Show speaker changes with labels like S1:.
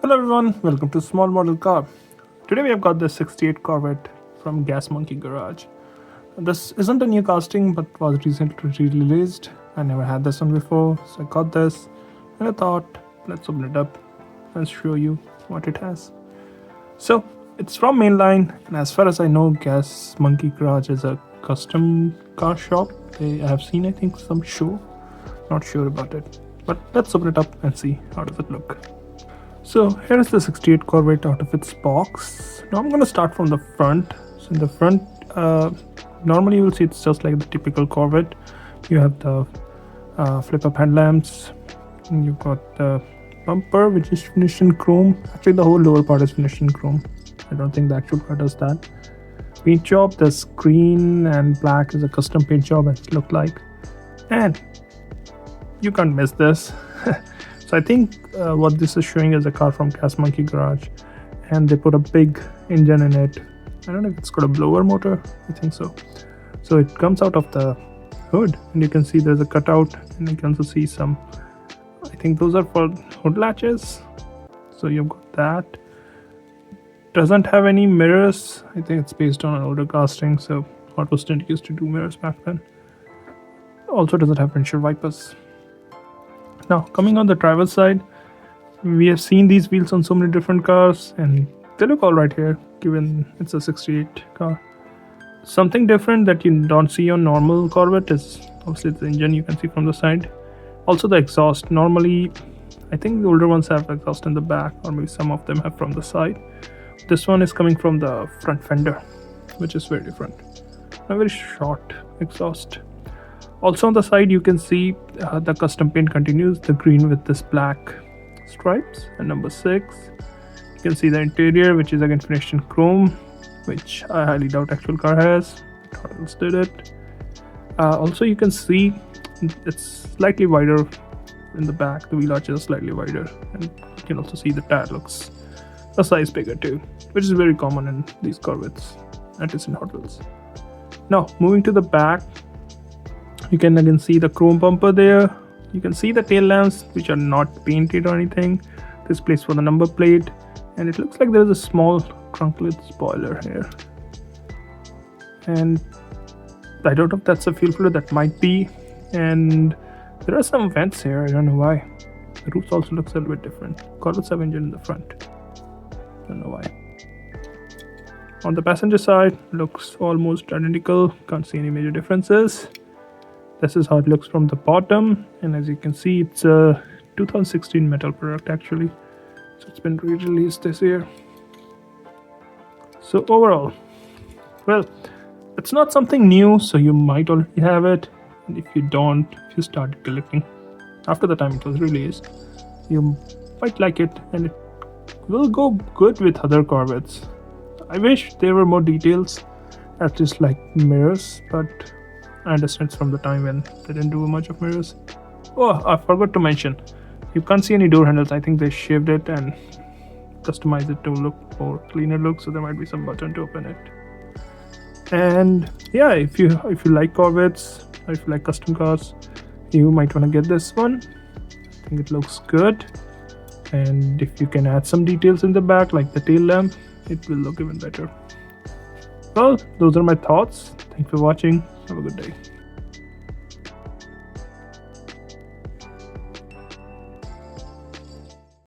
S1: Hello everyone, welcome to Small Model Car. Today we have got the 68 Corvette from Gas Monkey Garage. This isn't a new casting but was recently released. I never had this one before, so I got this and I thought let's open it up and show you what it has. So it's from Mainline, and as far as I know, Gas Monkey Garage is a custom car shop. I have seen, I think, some show. Not sure about it, but let's open it up and see how does it look. So here is the 68 Corvette out of its box. Now I'm going to start from the front. So in the front, normally you will see it's just like the typical Corvette. You have the flip-up headlamps, and you've got the bumper which is finished in chrome. Actually the whole lower part is finished in chrome. I don't think the actual car does that. Paint job, this green and black is a custom paint job as it looked like. And you can't miss this. So I think what this is showing is a car from Gas Monkey Garage, and they put a big engine in it. I don't know if it's got a blower motor, I think so. So it comes out of the hood, and you can see there's a cutout, and you can also see some, I think those are for hood latches. So you've got that. Doesn't have any mirrors. I think it's based on an older casting, so Hotwheels didn't used to do mirrors back then. Also doesn't have windshield wipers. Now, coming on the driver's side, we have seen these wheels on so many different cars, and they look alright here, given it's a 68 car. Something different that you don't see on normal Corvette is obviously the engine you can see from the side. Also the exhaust. Normally, I think the older ones have exhaust in the back, or maybe some of them have from the side. This one is coming from the front fender, which is very different. A very short exhaust. Also on the side you can see the custom paint continues, the green with this black stripes, and number 6. You can see the interior, which is again finished in chrome, which I highly doubt actual car has. Hotwheels did it. Also you can see it's slightly wider in the back, the wheel arches are slightly wider, and you can also see the tire looks a size bigger too, which is very common in these Corvettes, at least in Hot Wheels. Now moving to the back, you can again see the chrome bumper there. You can see the tail lamps, which are not painted or anything. This place for the number plate, and it looks like there is a small trunk-lid spoiler here. And I don't know if that's a fuel filler, that might be. And there are some vents here, I don't know why. The roof also looks a little bit different. Corvettes have engine in the front. Don't know why. On the passenger side, looks almost identical. Can't see any major differences. This is how it looks from the bottom, and as you can see, it's a 2016 metal product actually, so it's been re-released this year. So overall, well, it's not something new, so you might already have it, and if you don't, if you started collecting after the time it was released, you might like it, and it will go good with other Corvettes. I wish there were more details, at least like mirrors, but I understand it's from the time when they didn't do much of mirrors. Oh, I forgot to mention, you can't see any door handles. I think they shaved it and customized it to look more cleaner look, so there might be some button to open it. And yeah, if you like Corvettes, or if you like custom cars, you might want to get this one. I think it looks good, and if you can add some details in the back like the tail lamp, it will look even better. Well, those are my thoughts. Thanks for watching. Have a good day.